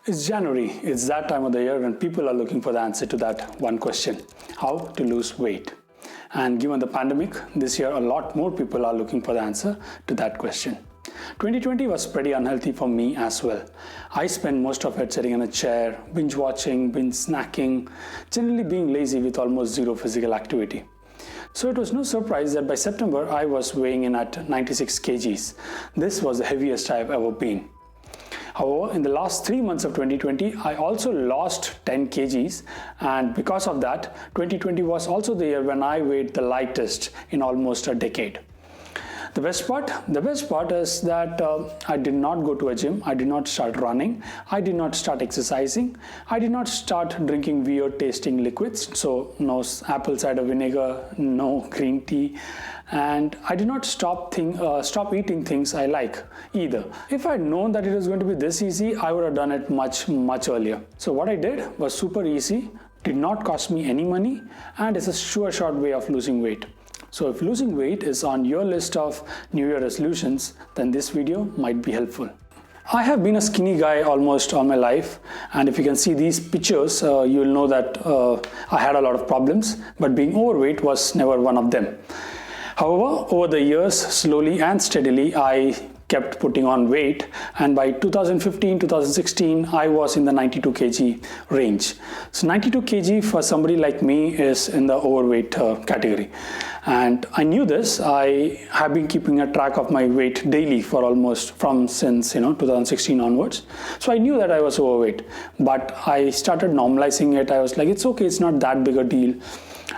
It's January. It's that time of the year when people are looking for the answer to that one question: how to lose weight. And given the pandemic, this year a lot more people are looking for the answer to that question. 2020 was pretty unhealthy for me as well. I spent most of it sitting in a chair, binge watching, binge snacking, generally being lazy with almost zero physical activity. So it was no surprise that by September I was weighing in at 96 kgs. This was the heaviest I have ever been. However, in the last 3 months of 2020, I also lost 10 kgs, and because of that, 2020 was also the year when I weighed the lightest in almost a decade. The best part is that I did not go to a gym, I did not start running, I did not start exercising, I did not start drinking weird tasting liquids, so no apple cider vinegar, no green tea, and I did not stop eating things I like either. If I had known that it was going to be this easy, I would have done it much earlier. So what I did was super easy, did not cost me any money, and it's a sure shot way of losing weight. So if losing weight is on your list of New Year resolutions, then this video might be helpful. I have been a skinny guy almost all my life, and if you can see these pictures, you will know that I had a lot of problems, but being overweight was never one of them. However, over the years, slowly and steadily, I kept putting on weight, and by 2015-2016 I was in the 92 kg range. So 92 kg for somebody like me is in the overweight category, and I knew this. I have been keeping a track of my weight daily for since 2016 onwards. So I knew that I was overweight, but I started normalizing it. I was like, it's okay, it's not that big a deal.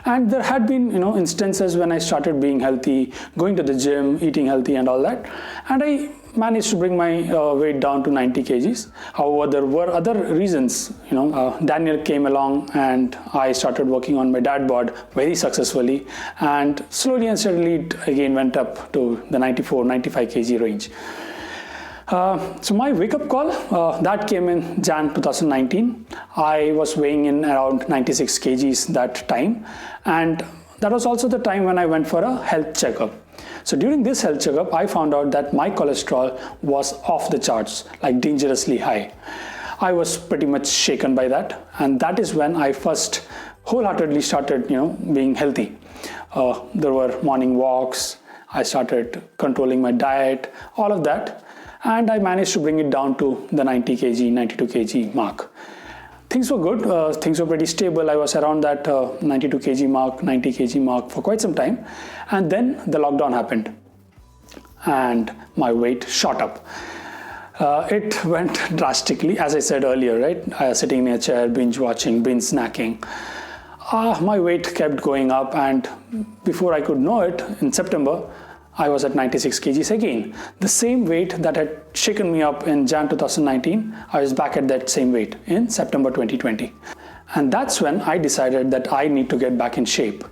And there had been instances when I started being healthy, going to the gym, eating healthy and all that, and I managed to bring my weight down to 90 kgs. However, there were other reasons. Daniel came along and I started working on my dad bod very successfully, and slowly and steadily it again went up to the 94-95 kg range. So my wake-up call, that came in Jan 2019. I was weighing in around 96 kgs that time, and that was also the time when I went for a health checkup. So during this health checkup, I found out that my cholesterol was off the charts, like dangerously high. I was pretty much shaken by that, and that is when I first wholeheartedly started being healthy. There were morning walks, I started controlling my diet, all of that. And I managed to bring it down to the 90 kg, 92 kg mark. Things were good, things were pretty stable. I was around that 92 kg mark, 90 kg mark for quite some time. And then the lockdown happened and my weight shot up. It went drastically, as I said earlier, right? Sitting in a chair, binge watching, binge snacking. My weight kept going up, and before I could know it, in September, I was at 96 kgs again. The same weight that had shaken me up in Jan 2019, I was back at that same weight in September 2020. And that's when I decided that I need to get back in shape.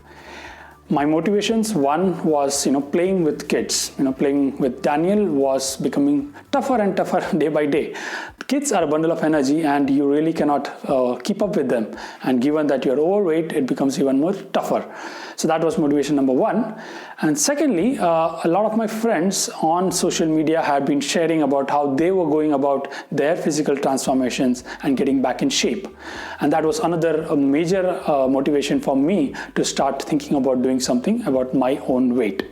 My motivations, one was, playing with kids. Playing with Daniel was becoming tougher and tougher day by day. Kids are a bundle of energy and you really cannot keep up with them. And given that you're overweight, it becomes even more tougher. So that was motivation number one. And secondly, a lot of my friends on social media had been sharing about how they were going about their physical transformations and getting back in shape. And that was another major motivation for me to start thinking about doing something about my own weight.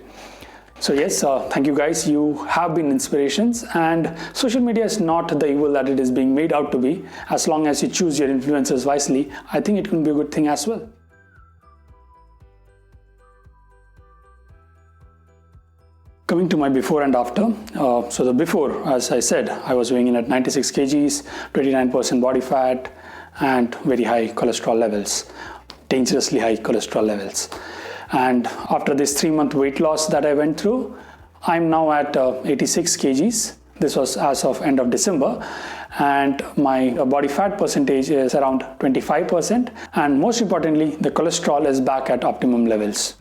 So yes, thank you guys. You have been inspirations, and social media is not the evil that it is being made out to be. As long as you choose your influencers wisely, I think it can be a good thing as well. Coming to my before and after. So the before, as I said, I was weighing in at 96 kgs, 29% body fat, and very high cholesterol levels, dangerously high cholesterol levels. And after this 3-month weight loss that I went through, I'm now at 86 kgs. This was as of end of December. And my body fat percentage is around 25%. And most importantly, the cholesterol is back at optimum levels.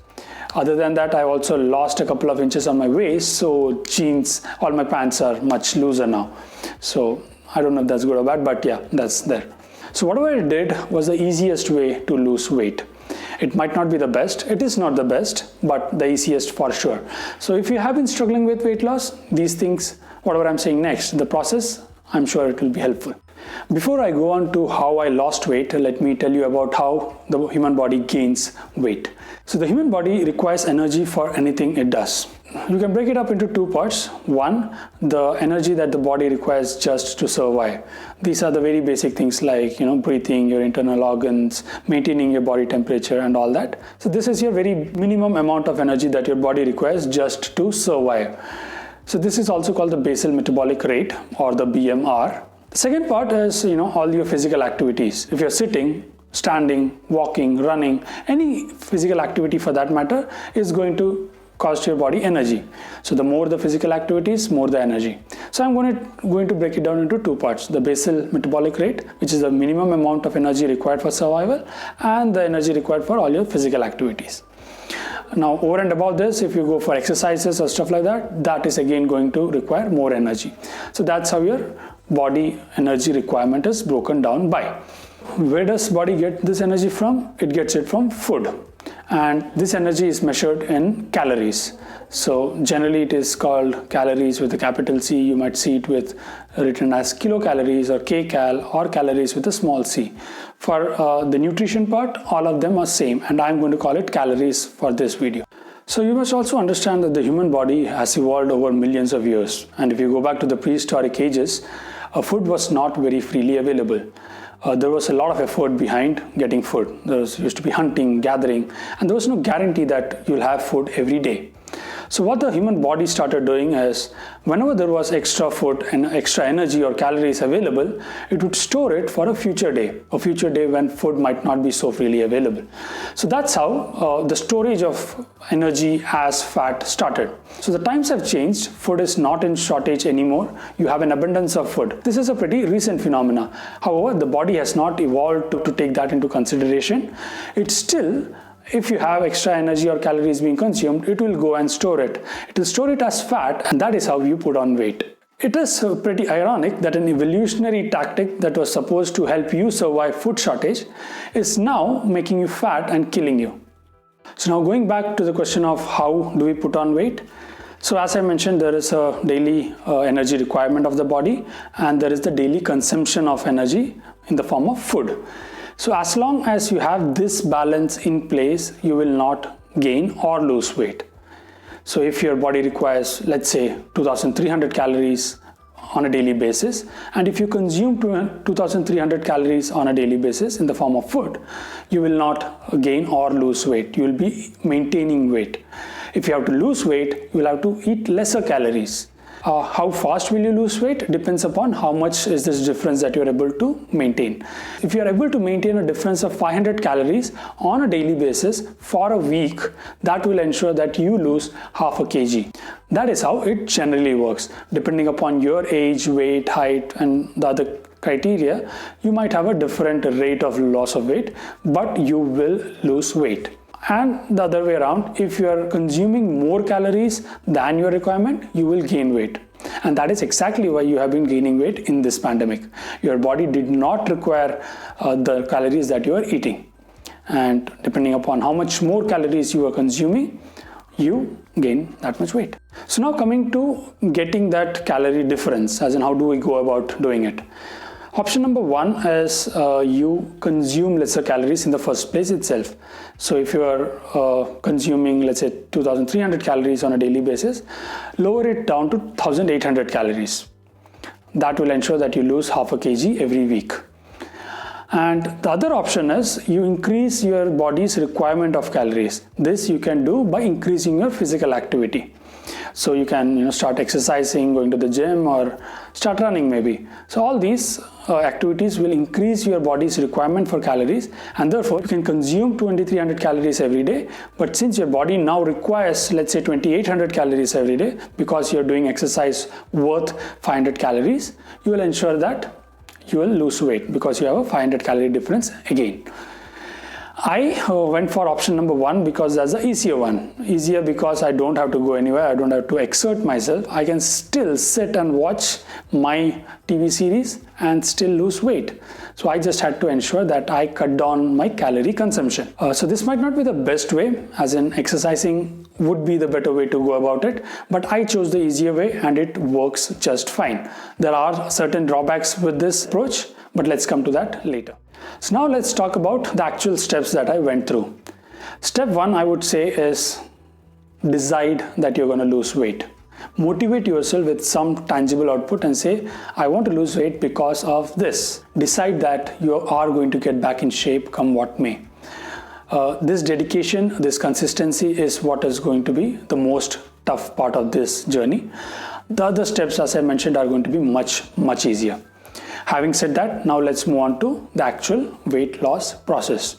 Other than that, I also lost a couple of inches on my waist, so jeans, all my pants are much looser now. So I don't know if that's good or bad, but yeah, that's there. So whatever I did was the easiest way to lose weight. It might not be the best, it is not the best, but the easiest for sure. So if you have been struggling with weight loss, these things, whatever I'm saying next, the process, I'm sure it will be helpful. Before I go on to how I lost weight, let me tell you about how the human body gains weight. So the human body requires energy for anything it does. You can break it up into two parts. One, the energy that the body requires just to survive. These are the very basic things like, breathing, your internal organs, maintaining your body temperature and all that. So this is your very minimum amount of energy that your body requires just to survive. So this is also called the basal metabolic rate, or the BMR. The second part is, all your physical activities. If you're sitting, standing, walking, running, any physical activity for that matter is going to cost your body energy. So the more the physical activities, more the energy. So I'm going to break it down into two parts: the basal metabolic rate, which is the minimum amount of energy required for survival, and the energy required for all your physical activities. Now, over and above this, if you go for exercises or stuff like that, that is again going to require more energy. So that's how your body energy requirement is broken down by. Where does body get this energy from? It gets it from food. And this energy is measured in calories. So generally it is called calories with a capital C. You might see it with written as kilocalories or kcal, or calories with a small c. For the nutrition part, all of them are same, and I'm going to call it calories for this video. So you must also understand that the human body has evolved over millions of years. And if you go back to the prehistoric ages, food was not very freely available. There was a lot of effort behind getting food. There used to be hunting, gathering, and there was no guarantee that you'll have food every day. So what the human body started doing is, whenever there was extra food and extra energy or calories available, it would store it for a future day when food might not be so freely available. So that's how the storage of energy as fat started. So the times have changed. Food is not in shortage anymore. You have an abundance of food. This is a pretty recent phenomena. However, the body has not evolved to take that into consideration. It's still, if you have extra energy or calories being consumed, it will go and store it. It will store it as fat, and that is how you put on weight. It is pretty ironic that an evolutionary tactic that was supposed to help you survive food shortage is now making you fat and killing you. So now going back to the question of how do we put on weight. So as I mentioned, there is a daily energy requirement of the body, and there is the daily consumption of energy in the form of food. So as long as you have this balance in place, you will not gain or lose weight. So if your body requires, let's say, 2300 calories on a daily basis, and if you consume 2300 calories on a daily basis in the form of food, you will not gain or lose weight. You will be maintaining weight. If you have to lose weight, you will have to eat lesser calories. How fast will you lose weight depends upon how much is this difference that you're able to maintain. If you're able to maintain a difference of 500 calories on a daily basis for a week, that will ensure that you lose half a kg. That is how it generally works. Depending upon your age, weight, height, and the other criteria, you might have a different rate of loss of weight, but you will lose weight. And the other way around, if you are consuming more calories than your requirement, you will gain weight. And that is exactly why you have been gaining weight in this pandemic. Your body did not require the calories that you are eating. And depending upon how much more calories you are consuming, you gain that much weight. So now coming to getting that calorie difference, as in how do we go about doing it. Option number one is you consume lesser calories in the first place itself. So if you are consuming, let's say, 2300 calories on a daily basis, lower it down to 1800 calories. That will ensure that you lose half a kg every week. And the other option is you increase your body's requirement of calories. This you can do by increasing your physical activity. So you can start exercising, going to the gym, or start running maybe. So all these activities will increase your body's requirement for calories, and therefore you can consume 2300 calories every day. But since your body now requires, let's say, 2800 calories every day because you're doing exercise worth 500 calories, you will ensure that you will lose weight because you have a 500 calorie difference again. I went for option number one because that's the easier one. Easier because I don't have to go anywhere, I don't have to exert myself. I can still sit and watch my TV series and still lose weight. So I just had to ensure that I cut down my calorie consumption. So this might not be the best way, as in exercising would be the better way to go about it, but I chose the easier way and it works just fine. There are certain drawbacks with this approach, but let's come to that later. So now let's talk about the actual steps that I went through. Step 1, I would say, is decide that you're going to lose weight. Motivate yourself with some tangible output and say, I want to lose weight because of this. Decide that you are going to get back in shape come what may. This dedication, this consistency is what is going to be the most tough part of this journey. The other steps, as I mentioned, are going to be much easier. Having said that, now let's move on to the actual weight loss process.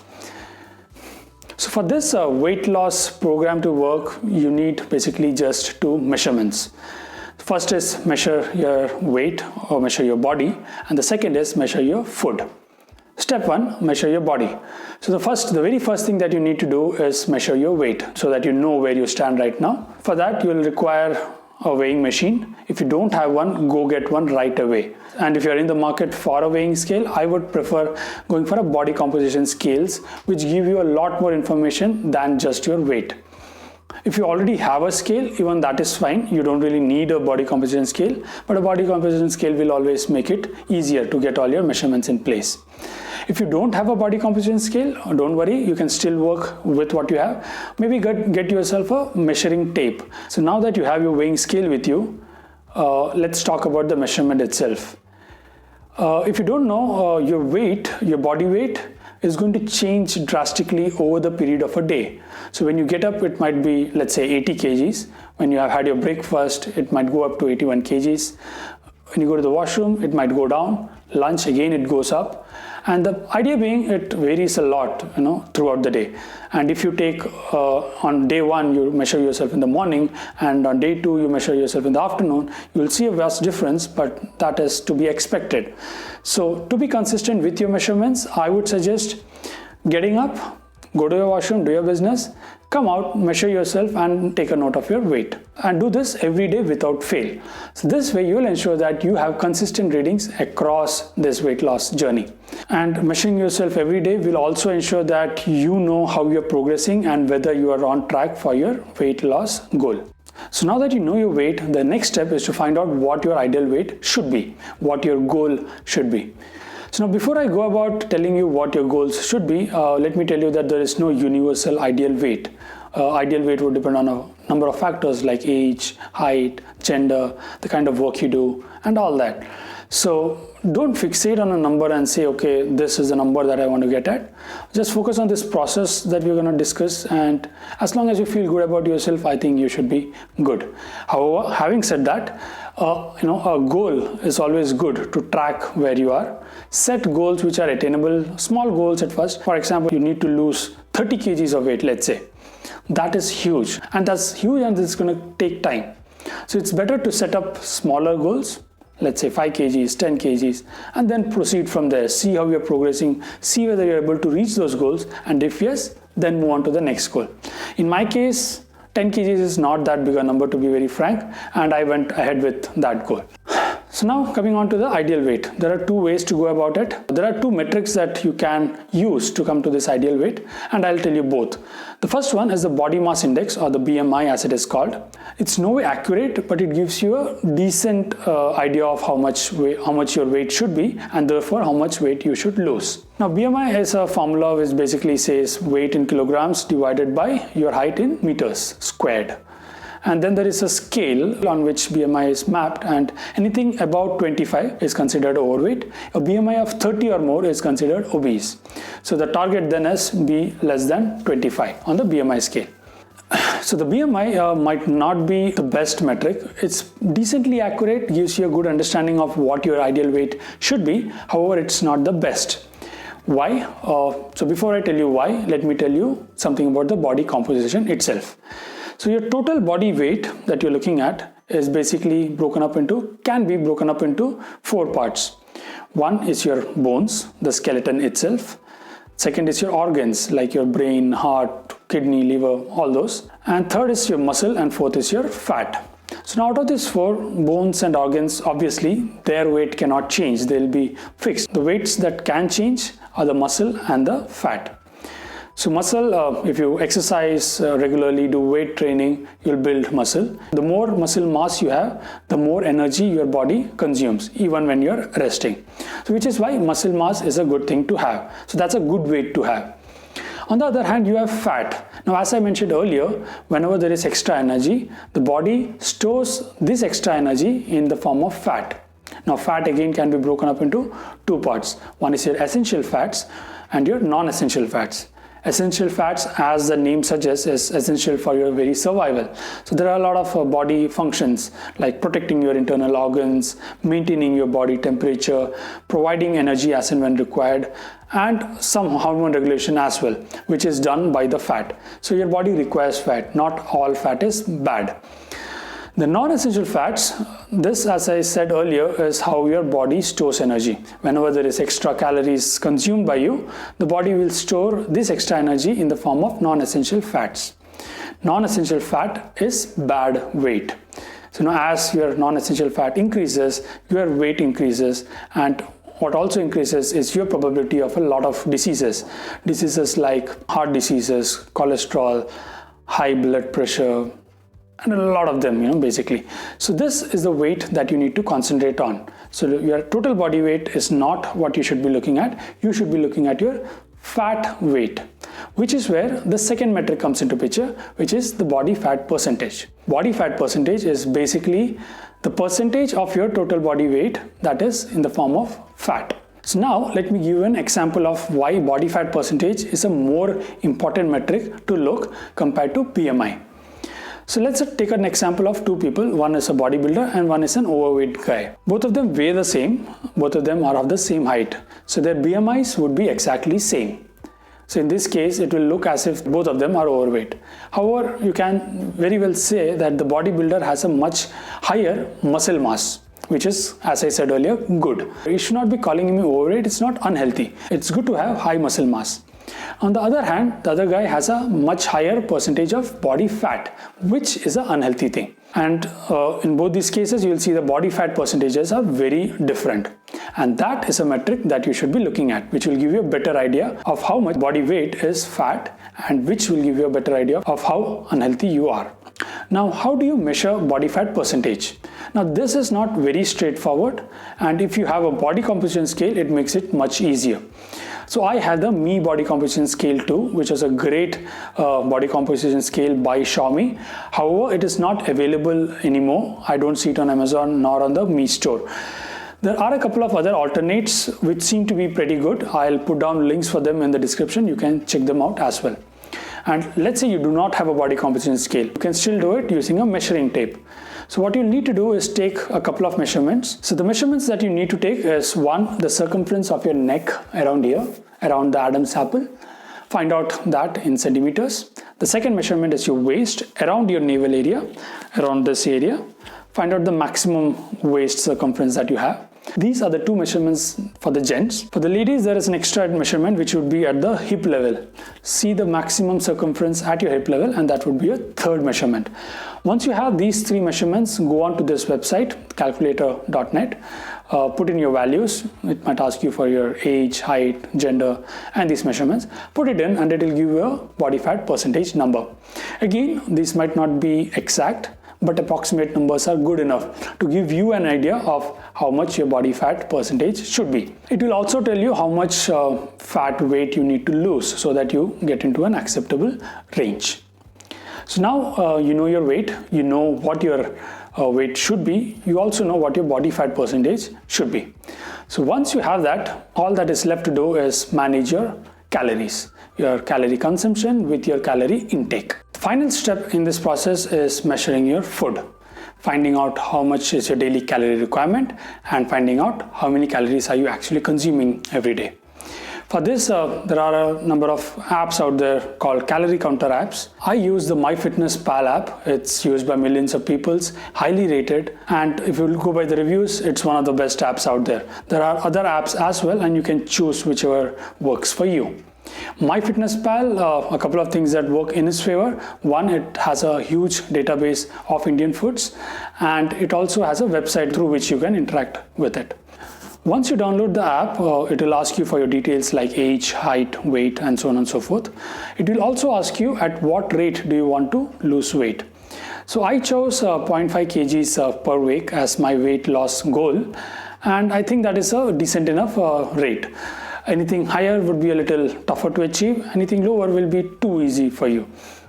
So for this weight loss program to work, you need basically just 2 measurements. First is measure your weight or measure your body, and the second is measure your food. Step 1, measure your body. So the very first thing that you need to do is measure your weight so that you know where you stand right now. For that, you will require a weighing machine. If you don't have one, go get one right away. And if you're in the market for a weighing scale, I would prefer going for a body composition scales, which give you a lot more information than just your weight. If you already have a scale, even that is fine. You don't really need a body composition scale, but a body composition scale will always make it easier to get all your measurements in place. If you don't have a body composition scale, don't worry, you can still work with what you have. Maybe get yourself a measuring tape. So now that you have your weighing scale with you, let's talk about the measurement itself. If you don't know, your weight, your body weight is going to change drastically over the period of a day. So when you get up, it might be, let's say, 80 kgs. When you have had your breakfast, it might go up to 81 kgs. When you go to the washroom, it might go down. Lunch, again, it goes up. And the idea being, it varies a lot, throughout the day. And if you take on day 1, you measure yourself in the morning, and on day 2, you measure yourself in the afternoon, you will see a vast difference, but that is to be expected. So to be consistent with your measurements, I would suggest getting up, go to your washroom, do your business, come out, measure yourself and take a note of your weight. And do this every day without fail. So this way you will ensure that you have consistent readings across this weight loss journey. And measuring yourself every day will also ensure that you know how you're progressing and whether you are on track for your weight loss goal. So now that you know your weight, the next step is to find out what your ideal weight should be, what your goal should be. So now before I go about telling you what your goals should be, let me tell you that there is no universal ideal weight. Ideal weight would depend on a number of factors like age, height, gender, the kind of work you do, and all that. So don't fixate on a number and say, okay, this is the number that I want to get at. Just focus on this process that we're going to discuss, and as long as you feel good about yourself, I think you should be good. However, having said that, a goal is always good to track where you are. Set goals which are attainable, small goals at first. For example, you need to lose 30 kgs of weight, let's say. That is huge, and it's going to take time. So it's better to set up smaller goals, let's say 5 kgs, 10 kgs, and then proceed from there. See how you're progressing, see whether you're able to reach those goals, and if yes, then move on to the next goal. In my case, 10 kgs is not that big a number, to be very frank, and I went ahead with that goal. So now coming on to the ideal weight, there are 2 ways to go about it. There are 2 metrics that you can use to come to this ideal weight, and I'll tell you both. The first one is the body mass index, or the BMI as it is called. It's no way accurate, but it gives you a decent idea of how much your weight should be, and therefore how much weight you should lose. Now BMI is a formula which basically says weight in kilograms divided by your height in meters squared. And then there is a scale on which BMI is mapped, and anything above 25 is considered overweight. A BMI of 30 or more is considered obese. So the target then is be less than 25 on the BMI scale. So the BMI might not be the best metric. It's decently accurate, gives you a good understanding of what your ideal weight should be. However, it's not the best. Why? So before I tell you why, let me tell you something about the body composition itself. So your total body weight that you're looking at is basically can be broken up into 4 parts. One is your bones, the skeleton itself. Second is your organs like your brain, heart, kidney, liver, all those. And third is your muscle, and fourth is your fat. So now out of these 4, bones and organs, obviously their weight cannot change, they'll be fixed. The weights that can change are the muscle and the fat. So muscle, if you exercise regularly, do weight training, you'll build muscle. The more muscle mass you have, the more energy your body consumes, even when you're resting. So which is why muscle mass is a good thing to have. So that's a good weight to have. On the other hand, you have fat. Now, as I mentioned earlier, whenever there is extra energy, the body stores this extra energy in the form of fat. Now, fat again can be broken up into two parts. One is your essential fats and your non-essential fats. Essential fats, as the name suggests, is essential for your very survival. So there are a lot of body functions like protecting your internal organs, maintaining your body temperature, providing energy as and when required, and some hormone regulation as well, which is done by the fat. So your body requires fat. Not all fat is bad. The non-essential fats, this, as I said earlier, is how your body stores energy. Whenever there is extra calories consumed by you, the body will store this extra energy in the form of non-essential fats. Non-essential fat is bad weight. So now as your non-essential fat increases, your weight increases, and what also increases is your probability of a lot of diseases. Diseases like heart diseases, cholesterol, high blood pressure, and a lot of them, basically. So this is the weight that you need to concentrate on. So your total body weight is not what you should be looking at. You should be looking at your fat weight, which is where the second metric comes into picture, which is the body fat percentage. Body fat percentage is basically the percentage of your total body weight that is in the form of fat. So now let me give you an example of why body fat percentage is a more important metric to look compared to BMI. So let's take an example of two people. One is a bodybuilder and one is an overweight guy. Both of them weigh the same. Both of them are of the same height. So their BMIs would be exactly same. So in this case, it will look as if both of them are overweight. However, you can very well say that the bodybuilder has a much higher muscle mass, which is, as I said earlier, good. You should not be calling him overweight. It's not unhealthy. It's good to have high muscle mass. On the other hand, the other guy has a much higher percentage of body fat, which is an unhealthy thing. And in both these cases, you will see the body fat percentages are very different. And that is a metric that you should be looking at, which will give you a better idea of how much body weight is fat and which will give you a better idea of how unhealthy you are. Now, how do you measure body fat percentage? Now, this is not very straightforward. And if you have a body composition scale, it makes it much easier. So I had the Me Body Composition Scale too, which is a great body composition scale by Xiaomi. However, it is not available anymore. I don't see it on Amazon nor on the Me store. There are a couple of other alternates which seem to be pretty good. I'll put down links for them in the description. You can check them out as well. And let's say you do not have a body composition scale. You can still do it using a measuring tape. So what you need to do is take a couple of measurements. So the measurements that you need to take is one, the circumference of your neck around here, around the Adam's apple. Find out that in centimeters. The second measurement is your waist around your navel area, around this area. Find out the maximum waist circumference that you have. These are the two measurements for the gents. For the ladies, there is an extra measurement which would be at the hip level. See the maximum circumference at your hip level, and that would be a third measurement. Once you have these three measurements, go on to this website, calculator.net, put in your values. It might ask you for your age, height, gender, and these measurements. Put it in and it will give you a body fat percentage number. Again, these might not be exact, but approximate numbers are good enough to give you an idea of how much your body fat percentage should be. It will also tell you how much fat weight you need to lose so that you get into an acceptable range. So now you know your weight, you know what your weight should be, you also know what your body fat percentage should be. So once you have that, all that is left to do is manage your calories, your calorie consumption with your calorie intake. The final step in this process is measuring your food, finding out how much is your daily calorie requirement and finding out how many calories are you actually consuming every day. For this, there are a number of apps out there called calorie counter apps. I use the MyFitnessPal app. It's used by millions of people, highly rated, and if you go by the reviews, it's one of the best apps out there. There are other apps as well, and you can choose whichever works for you. MyFitnessPal, a couple of things that work in its favor. One, it has a huge database of Indian foods, and it also has a website through which you can interact with it. Once you download the app, it will ask you for your details like age, height, weight, and so on and so forth. It will also ask you at what rate do you want to lose weight. So I chose 0.5 kgs per week as my weight loss goal. and I think that is a decent enough rate. Anything higher would be a little tougher to achieve. Anything lower will be too easy for you,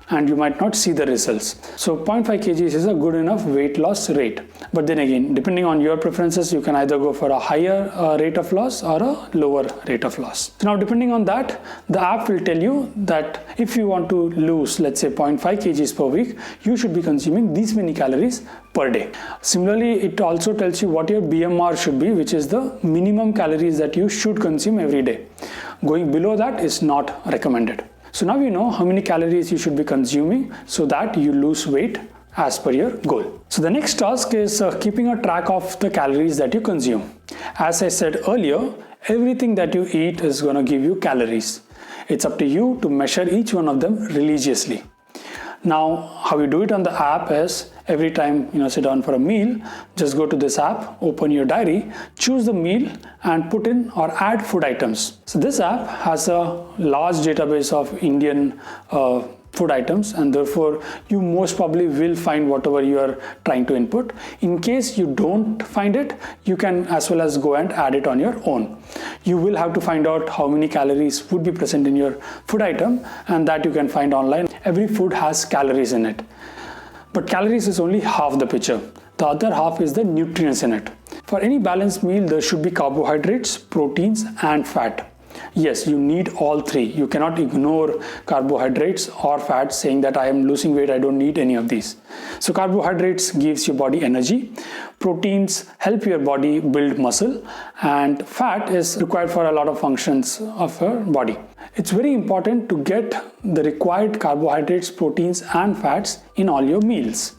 and you might not see the results. So 0.5 kgs is a good enough weight loss rate. But then again, depending on your preferences, you can either go for a higher rate of loss or a lower rate of loss. So now depending on that, the app will tell you that if you want to lose, let's say 0.5 kgs per week, you should be consuming these many calories per day. Similarly, it also tells you what your BMR should be, which is the minimum calories that you should consume every day. Going below that is not recommended. So now you know how many calories you should be consuming so that you lose weight as per your goal. So the next task is keeping a track of the calories that you consume. As I said earlier, everything that you eat is going to give you calories. It's up to you to measure each one of them religiously. Now, how you do it on the app is every time sit down for a meal, just go to this app, open your diary, choose the meal and put in or add food items. So this app has a large database of Indian food items, and therefore you most probably will find whatever you are trying to input. In case you don't find it, you can as well as go and add it on your own. You will have to find out how many calories would be present in your food item, and that you can find online. Every food has calories in it. But calories is only half the picture. The other half is the nutrients in it. For any balanced meal, there should be carbohydrates, proteins, and fat. Yes, you need all three. You cannot ignore carbohydrates or fats saying that I am losing weight, I don't need any of these. So carbohydrates gives your body energy, proteins help your body build muscle, and fat is required for a lot of functions of your body. It's very important to get the required carbohydrates, proteins, and fats in all your meals.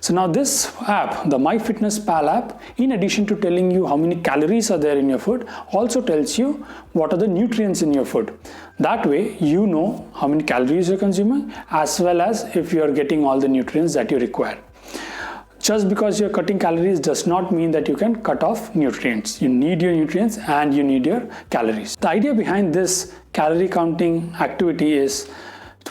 So now this app, the MyFitnessPal app, in addition to telling you how many calories are there in your food, also tells you what are the nutrients in your food. That way you know how many calories you're consuming as well as if you're getting all the nutrients that you require. Just because you're cutting calories does not mean that you can cut off nutrients. You need your nutrients and you need your calories. The idea behind this calorie counting activity is,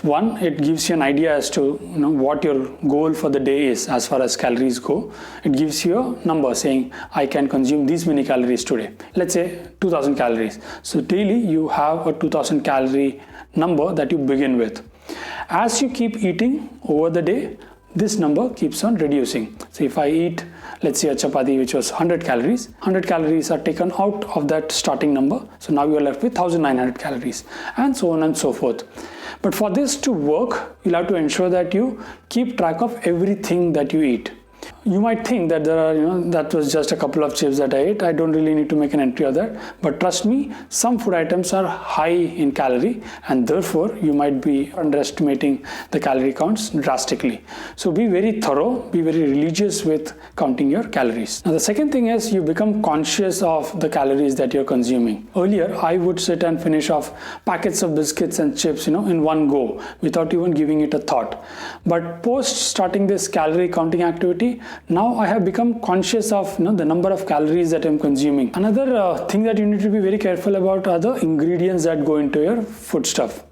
one, it gives you an idea as to what your goal for the day is as far as calories go. It gives you a number saying I can consume these many calories today. Let's say 2000 calories. So daily you have a 2000 calorie number that you begin with. As you keep eating over the day, this number keeps on reducing. So if I eat, let's say a chapati which was 100 calories, 100 calories are taken out of that starting number. So now you are left with 1900 calories, and so on and so forth. But for this to work, you'll have to ensure that you keep track of everything that you eat. You might think that there are, that was just a couple of chips that I ate. I don't really need to make an entry of that. But trust me, some food items are high in calorie, and therefore you might be underestimating the calorie counts drastically. So be very thorough, be very religious with counting your calories. Now the second thing is you become conscious of the calories that you're consuming. Earlier, I would sit and finish off packets of biscuits and chips, in one go without even giving it a thought. But post starting this calorie counting activity, now I have become conscious of the number of calories that I'm consuming. Another thing that you need to be very careful about are the ingredients that go into your foodstuff.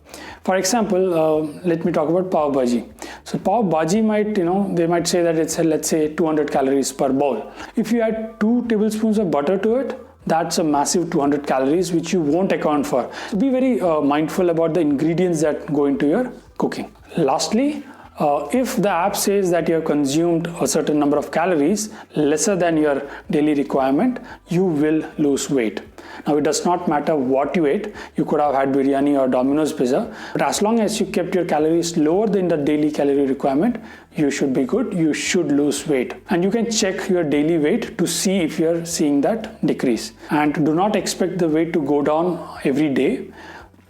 For example, let me talk about pav bhaji. So pav bhaji might, they might say that it's let's say 200 calories per bowl. If you add 2 tablespoons of butter to it, that's a massive 200 calories which you won't account for. So be very mindful about the ingredients that go into your cooking. Lastly, if the app says that you have consumed a certain number of calories lesser than your daily requirement, you will lose weight. Now it does not matter what you ate. You could have had biryani or Domino's pizza, but as long as you kept your calories lower than the daily calorie requirement, you should be good. You should lose weight, and you can check your daily weight to see if you're seeing that decrease. And do not expect the weight to go down every day.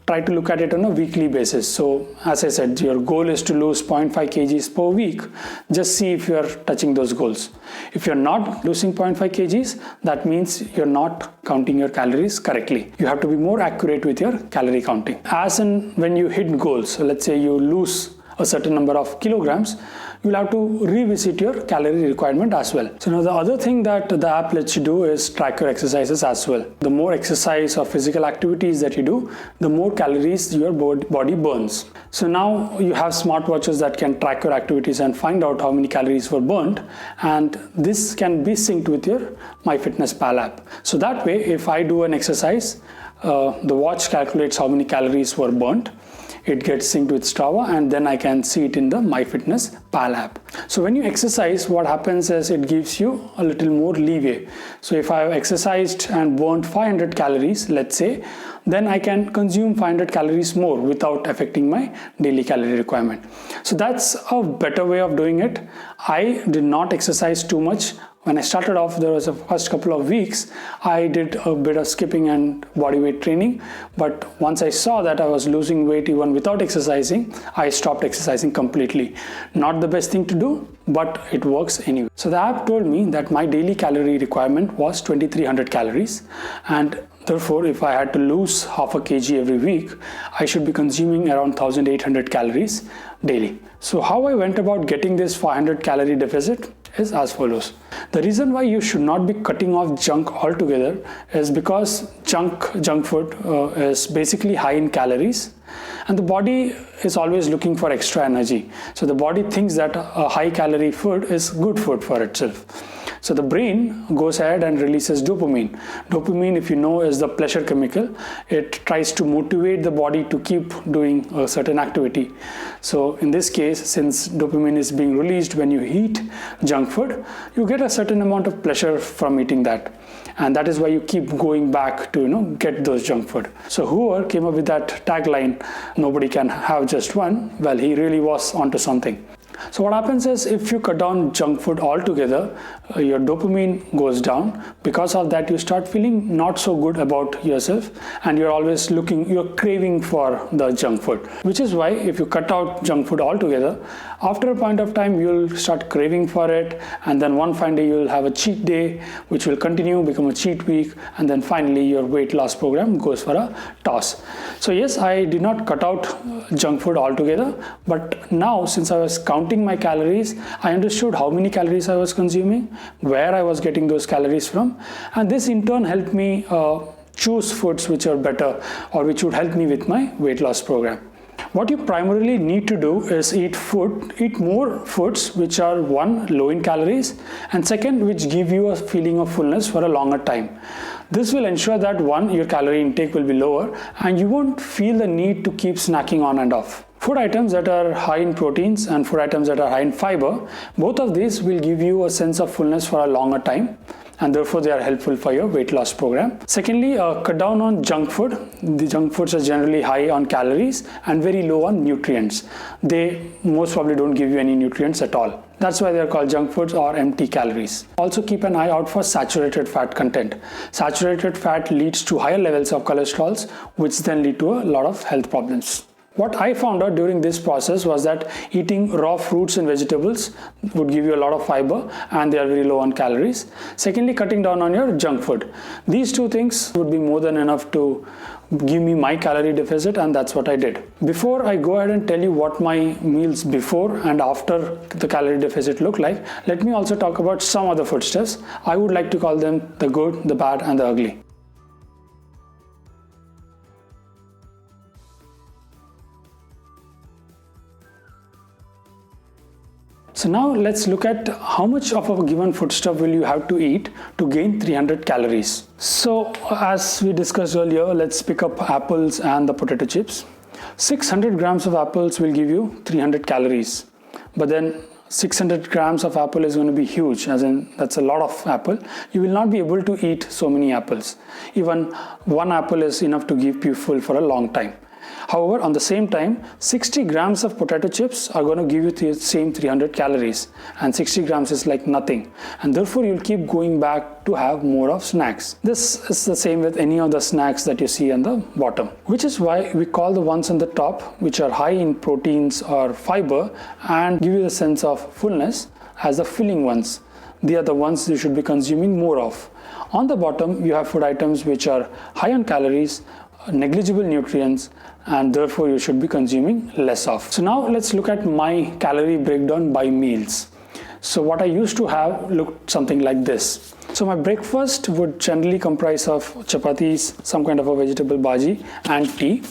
Try to look at it on a weekly basis. So as I said, your goal is to lose 0.5 kgs per week. Just see if you're touching those goals. If you're not losing 0.5 kgs, that means you're not counting your calories correctly. You have to be more accurate with your calorie counting. As and when you hit goals, so let's say you lose a certain number of kilograms, you'll have to revisit your calorie requirement as well. So now the other thing that the app lets you do is track your exercises as well. The more exercise or physical activities that you do, the more calories your body burns. So now you have smartwatches that can track your activities and find out how many calories were burnt, and this can be synced with your MyFitnessPal app. So that way, if I do an exercise, the watch calculates how many calories were burnt. It gets synced with Strava, and then I can see it in the MyFitnessPal app. So when you exercise, what happens is it gives you a little more leeway. So if I have exercised and burnt 500 calories, let's say, then I can consume 500 calories more without affecting my daily calorie requirement. So that's a better way of doing it. I did not exercise too much. When I started off, there was the first couple of weeks, I did a bit of skipping and body weight training. But once I saw that I was losing weight even without exercising, I stopped exercising completely. Not the best thing to do, but it works anyway. So the app told me that my daily calorie requirement was 2300 calories. And therefore, if I had to lose half a kg every week, I should be consuming around 1800 calories daily. So how I went about getting this 500 calorie deficit is as follows. The reason why you should not be cutting off junk altogether is because junk food is basically high in calories, and the body is always looking for extra energy. So the body thinks that a high calorie food is good food for itself. So the brain goes ahead and releases dopamine. Dopamine, if you know, is the pleasure chemical. It tries to motivate the body to keep doing a certain activity. So in this case, since dopamine is being released when you eat junk food, you get a certain amount of pleasure from eating that. And that is why you keep going back to, get those junk food. So whoever came up with that tagline, nobody can have just one, well, he really was onto something. So what happens is, if you cut down junk food altogether, your dopamine goes down. Because of that, you start feeling not so good about yourself, and you're craving for the junk food. Which is why if you cut out junk food altogether, after a point of time, you'll start craving for it, and then one fine day you'll have a cheat day, which will continue, become a cheat week, and then finally your weight loss program goes for a toss. So yes, I did not cut out junk food altogether, but now since I was counting my calories, I understood how many calories I was consuming, where I was getting those calories from, and this in turn helped me choose foods which are better or which would help me with my weight loss program. What you primarily need to do is eat more foods which are, one, low in calories, and second, which give you a feeling of fullness for a longer time. This will ensure that, one, your calorie intake will be lower and you won't feel the need to keep snacking on and off. Food items that are high in proteins and food items that are high in fiber, both of these will give you a sense of fullness for a longer time, and therefore they are helpful for your weight loss program. Secondly, cut down on junk food. The junk foods are generally high on calories and very low on nutrients. They most probably don't give you any nutrients at all. That's why they're called junk foods or empty calories. Also keep an eye out for saturated fat content. Saturated fat leads to higher levels of cholesterol, which then lead to a lot of health problems. What I found out during this process was that eating raw fruits and vegetables would give you a lot of fiber, and they are very low on calories. Secondly, cutting down on your junk food. These two things would be more than enough to give me my calorie deficit, and that's what I did. Before I go ahead and tell you what my meals before and after the calorie deficit look like, let me also talk about some other foodstuffs. I would like to call them the good, the bad, and the ugly. So now let's look at how much of a given foodstuff will you have to eat to gain 300 calories. So as we discussed earlier, let's pick up apples and the potato chips. 600 grams of apples will give you 300 calories. But then 600 grams of apple is going to be huge, as in that's a lot of apple. You will not be able to eat so many apples. Even one apple is enough to keep you full for a long time. However, on the same time, 60 grams of potato chips are going to give you the same 300 calories, and 60 grams is like nothing, and therefore you'll keep going back to have more of snacks. This is the same with any of the snacks that you see on the bottom, which is why we call the ones on the top, which are high in proteins or fiber and give you the sense of fullness, as the filling ones. They are the ones you should be consuming more of. On the bottom, you have food items which are high on calories, negligible nutrients, and therefore you should be consuming less of. So now let's look at my calorie breakdown by meals. So what I used to have looked something like this. So my breakfast would generally comprise of chapatis, some kind of a vegetable bhaji, and tea.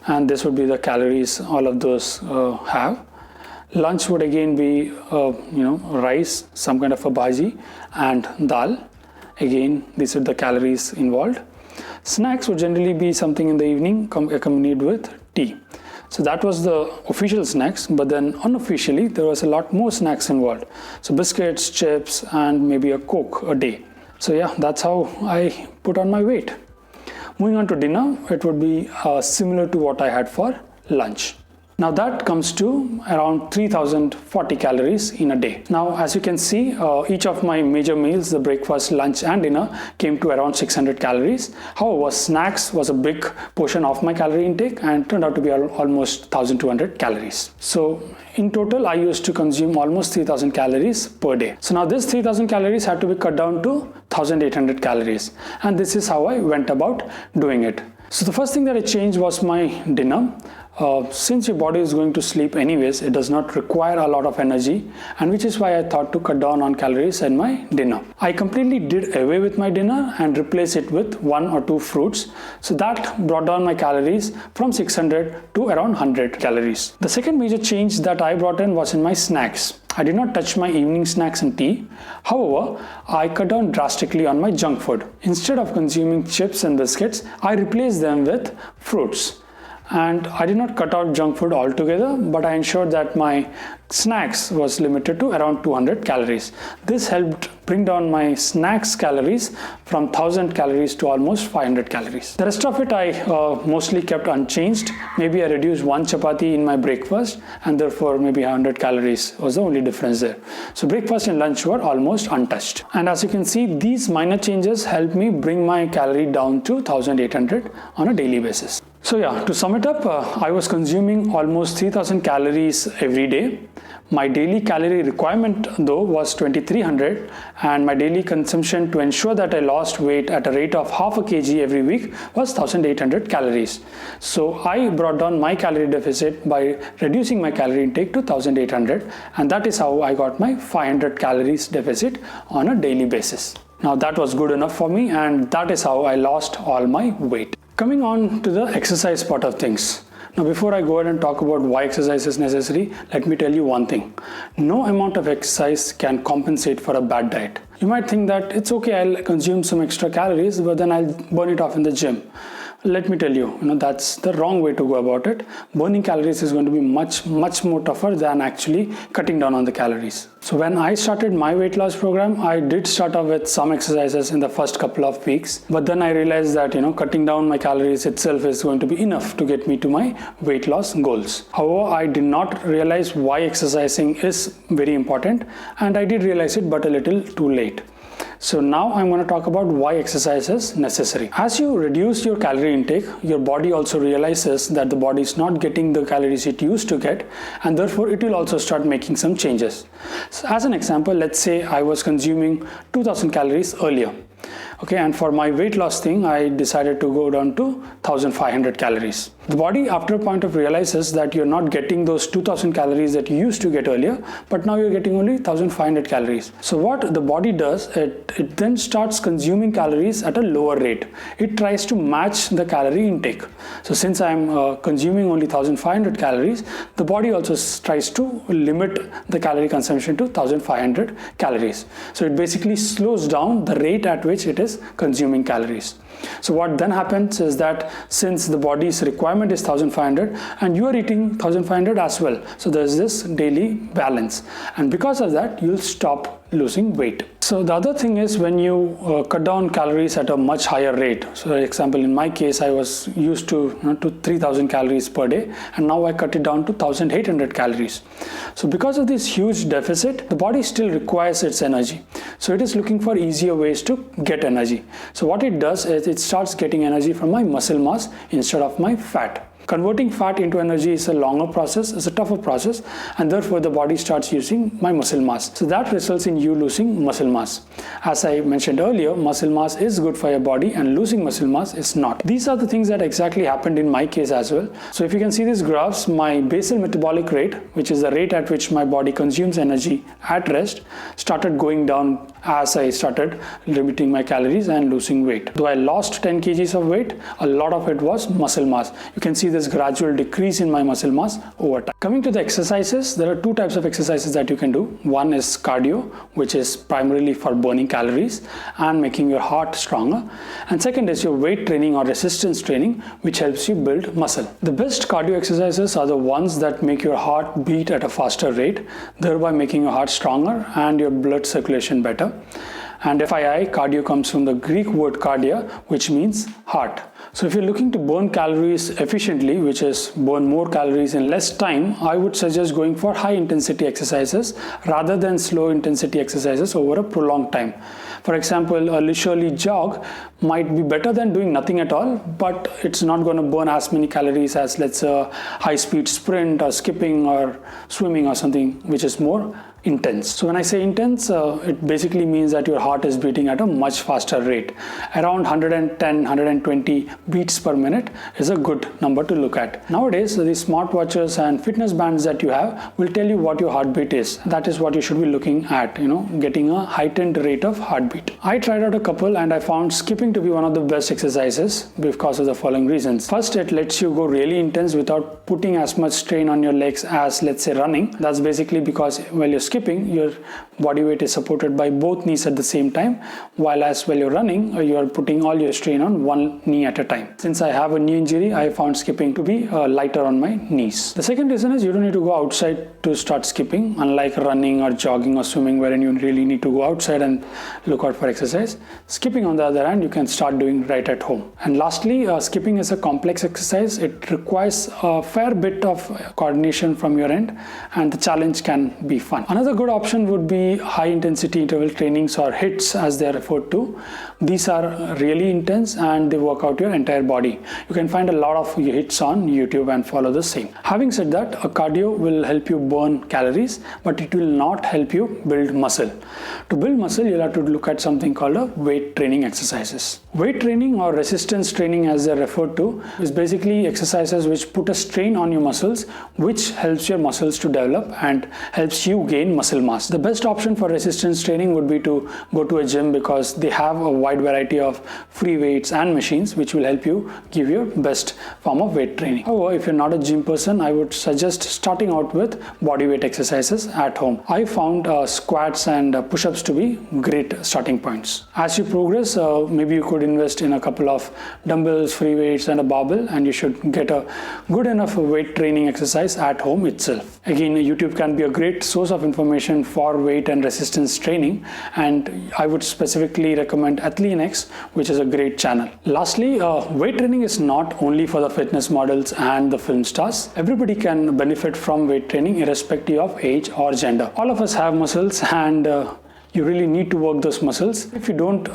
And this would be the calories all of those have. Lunch would again be rice, some kind of a bhaji, and dal. Again, these are the calories involved. Snacks would generally be something in the evening accompanied with tea. So that was the official snacks, but then unofficially there was a lot more snacks involved. So biscuits, chips, and maybe a Coke a day. So yeah, that's how I put on my weight. Moving on to dinner, it would be similar to what I had for lunch. Now that comes to around 3040 calories in a day. Now as you can see, each of my major meals, the breakfast, lunch and dinner, came to around 600 calories. However, snacks was a big portion of my calorie intake and turned out to be almost 1200 calories. So in total, I used to consume almost 3000 calories per day. So now this 3000 calories had to be cut down to 1800 calories. And this is how I went about doing it. So the first thing that I changed was my dinner. Since your body is going to sleep anyways, it does not require a lot of energy, and which is why I thought to cut down on calories in my dinner. I completely did away with my dinner and replaced it with 1 or 2 fruits. So that brought down my calories from 600 to around 100 calories. The second major change that I brought in was in my snacks. I did not touch my evening snacks and tea. However, I cut down drastically on my junk food. Instead of consuming chips and biscuits, I replaced them with fruits. And I did not cut out junk food altogether, but I ensured that my snacks was limited to around 200 calories. This helped bring down my snacks calories from 1000 calories to almost 500 calories. The rest of it I mostly kept unchanged. Maybe I reduced 1 chapati in my breakfast, and therefore maybe 100 calories was the only difference there. So breakfast and lunch were almost untouched. And as you can see, these minor changes helped me bring my calorie down to 1800 on a daily basis. So yeah, to sum it up, I was consuming almost 3000 calories every day. My daily calorie requirement though was 2300, and my daily consumption to ensure that I lost weight at a rate of half a kg every week was 1800 calories. So I brought down my calorie deficit by reducing my calorie intake to 1800, and that is how I got my 500 calories deficit on a daily basis. Now that was good enough for me, and that is how I lost all my weight. Coming on to the exercise part of things. Now before I go ahead and talk about why exercise is necessary, let me tell you one thing. No amount of exercise can compensate for a bad diet. You might think that it's okay, I'll consume some extra calories, but then I'll burn it off in the gym. Let me tell you, that's the wrong way to go about it. Burning calories is going to be much more tougher than actually cutting down on the calories. So when I started my weight loss program, I did start off with some exercises in the first couple of weeks, but then I realized that cutting down my calories itself is going to be enough to get me to my weight loss goals. However, I did not realize why exercising is very important, and I did realize it but a little too late. So now I'm going to talk about why exercise is necessary. As you reduce your calorie intake, your body also realizes that the body is not getting the calories it used to get, and therefore it will also start making some changes. So as an example, let's say I was consuming 2000 calories earlier. Okay, and for my weight loss thing, I decided to go down to 1500 calories. The body after a point of realizes that you're not getting those 2000 calories that you used to get earlier, but now you're getting only 1500 calories. So what the body does, it then starts consuming calories at a lower rate. It tries to match the calorie intake. So since I'm consuming only 1500 calories, the body also tries to limit the calorie consumption to 1500 calories. So it basically slows down the rate at which it is consuming calories. So what then happens is that since the body's requirement is 1500 and you are eating 1500 as well, so there's this daily balance, and because of that you'll stop losing weight. So the other thing is when you cut down calories at a much higher rate. So for example, in my case, I was used to 3000 calories per day, and now I cut it down to 1800 calories. So because of this huge deficit, the body still requires its energy. So it is looking for easier ways to get energy. So what it does is it starts getting energy from my muscle mass instead of my fat. Converting fat into energy is a longer process, it's a tougher process, and therefore the body starts using my muscle mass. So that results in you losing muscle mass. As I mentioned earlier, muscle mass is good for your body and losing muscle mass is not. These are the things that exactly happened in my case as well. So if you can see these graphs, my basal metabolic rate, which is the rate at which my body consumes energy at rest, started going down as I started limiting my calories and losing weight. Though I lost 10 kgs of weight, a lot of it was muscle mass. You can see this gradual decrease in my muscle mass over time. Coming to the exercises, there are two types of exercises that you can do. One is cardio, which is primarily for burning calories and making your heart stronger. And second is your weight training or resistance training, which helps you build muscle. The best cardio exercises are the ones that make your heart beat at a faster rate, thereby making your heart stronger and your blood circulation better. And FYI, cardio comes from the Greek word cardia, which means heart. So if you're looking to burn calories efficiently, which is burn more calories in less time, I would suggest going for high intensity exercises rather than slow intensity exercises over a prolonged time. For example, a leisurely jog might be better than doing nothing at all, but it's not going to burn as many calories as, let's say, a high-speed sprint or skipping or swimming or something which is more intense. So when I say intense, it basically means that your heart is beating at a much faster rate. Around 110, 120 beats per minute is a good number to look at. Nowadays, the smartwatches and fitness bands that you have will tell you what your heartbeat is. That is what you should be looking at, getting a heightened rate of heartbeat. I tried out a couple and I found skipping to be one of the best exercises because of the following reasons. First, it lets you go really intense without putting as much strain on your legs as, let's say, running. That's basically because while you're skipping, your body weight is supported by both knees at the same time, while you're running, you are putting all your strain on one knee at a time. Since I have a knee injury, I found skipping to be lighter on my knees. The second reason is you don't need to go outside to start skipping, unlike running or jogging or swimming, wherein you really need to go outside and look out for exercise. Skipping, on the other hand, you can start doing right at home. And lastly, skipping is a complex exercise. It requires a fair bit of coordination from your end, and the challenge can be fun. Another good option would be high intensity interval trainings, or HIITs as they are referred to. These are really intense and they work out your entire body. You can find a lot of HIITs on YouTube and follow the same. Having said that, a cardio will help you burn calories, but it will not help you build muscle. To build muscle, you'll have to look at something called a weight training exercises. Weight training or resistance training, as they're referred to, is basically exercises which put a strain on your muscles, which helps your muscles to develop and helps you gain muscle mass. The best option for resistance training would be to go to a gym, because they have a wide variety of free weights and machines which will help you give your best form of weight training. However, if you're not a gym person, I would suggest starting out with body weight exercises at home. I found squats and push-ups to be great starting points. As you progress, maybe you could invest in a couple of dumbbells, free weights and a barbell, and you should get a good enough weight training exercise at home itself. Again, YouTube can be a great source of information for weight and resistance training, and I would specifically recommend AthleanX, which is a great channel. Lastly, weight training is not only for the fitness models and the film stars. Everybody can benefit from weight training irrespective of age or gender. All of us have muscles, and you really need to work those muscles. If you don't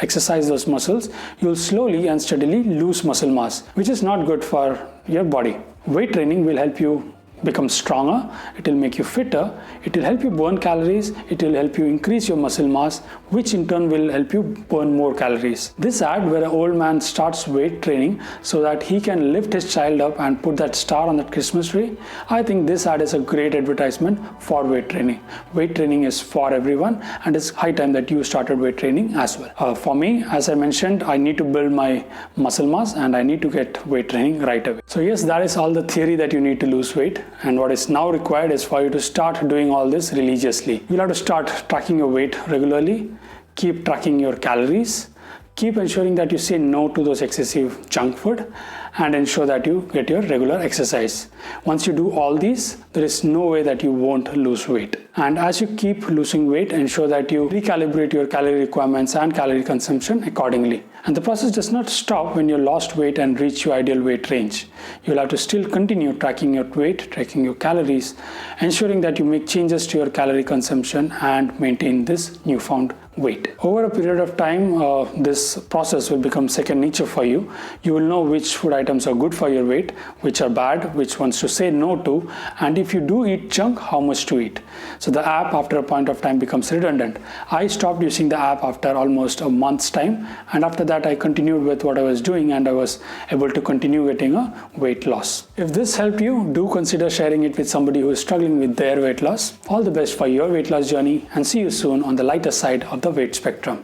exercise those muscles, you'll slowly and steadily lose muscle mass, which is not good for your body. Weight training will help you become stronger, it will make you fitter, it will help you burn calories, it will help you increase your muscle mass, which in turn will help you burn more calories. This ad where an old man starts weight training so that he can lift his child up and put that star on that Christmas tree, I think this ad is a great advertisement for weight training. Weight training is for everyone, and it's high time that you started weight training as well. For me, as I mentioned, I need to build my muscle mass and I need to get weight training right away. So yes, that is all the theory that you need to lose weight. And what is now required is for you to start doing all this religiously. You'll have to start tracking your weight regularly, keep tracking your calories, keep ensuring that you say no to those excessive junk food, and ensure that you get your regular exercise. Once you do all these, there is no way that you won't lose weight. And as you keep losing weight, ensure that you recalibrate your calorie requirements and calorie consumption accordingly. And the process does not stop when you lost weight and reach your ideal weight range. You'll have to still continue tracking your weight, tracking your calories, ensuring that you make changes to your calorie consumption and maintain this newfound weight. Over a period of time, this process will become second nature for you. You will know which food items are good for your weight, which are bad, which ones to say no to, and if you do eat junk, how much to eat. So the app after a point of time becomes redundant. I stopped using the app after almost a month's time, and after that I continued with what I was doing and I was able to continue getting a weight loss. If this helped you, do consider sharing it with somebody who is struggling with their weight loss. All the best for your weight loss journey, and see you soon on the lighter side of the weight spectrum.